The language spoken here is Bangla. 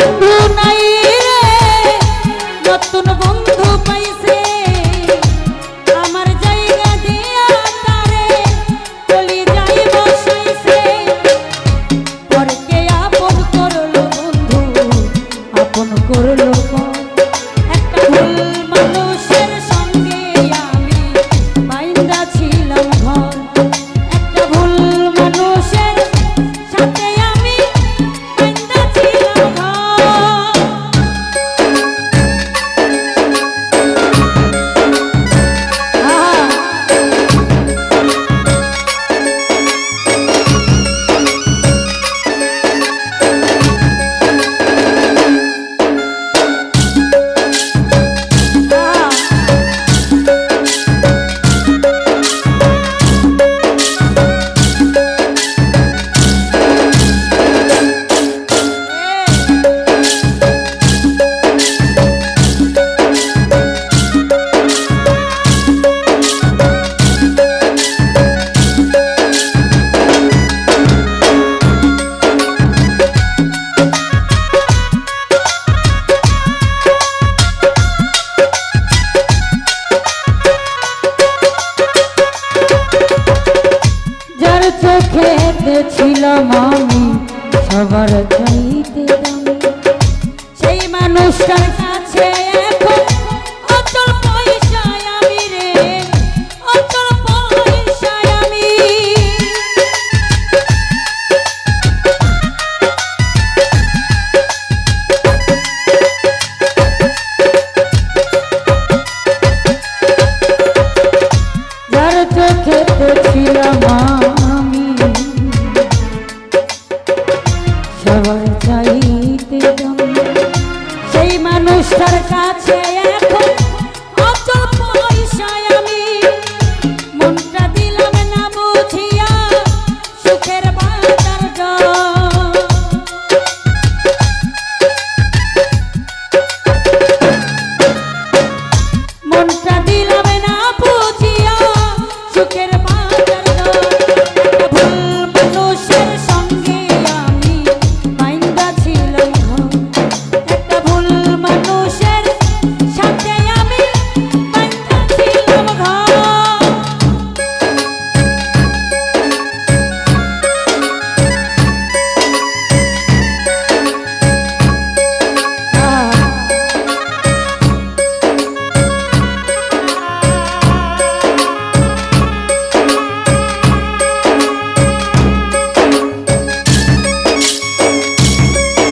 বন্ধু নাই রে, নতুন বন্ধু পাইছে আমার জায়গা দিয়া তারে বলি যাই বসাইছে। পরকে আপন করলো বন্ধু, আপন করলো একটা ভুল মানুষের সঙ্গে আমি বাইন্দা ছিলাম ঘর, একটা ভুল মানুষের সাথে আমি বাইন্দা ছিলাম ঘর। চোখেতে ছিলাম আমি সবার চাইতে দামি, সেই মানুষটার কাছে এখন অতল পয়সায় আমি রে, অতল পয়সায় আমি। যার চোখেতে ছিলাম সবার চাইতে দামি, সেই মানুষটার কাছে এখন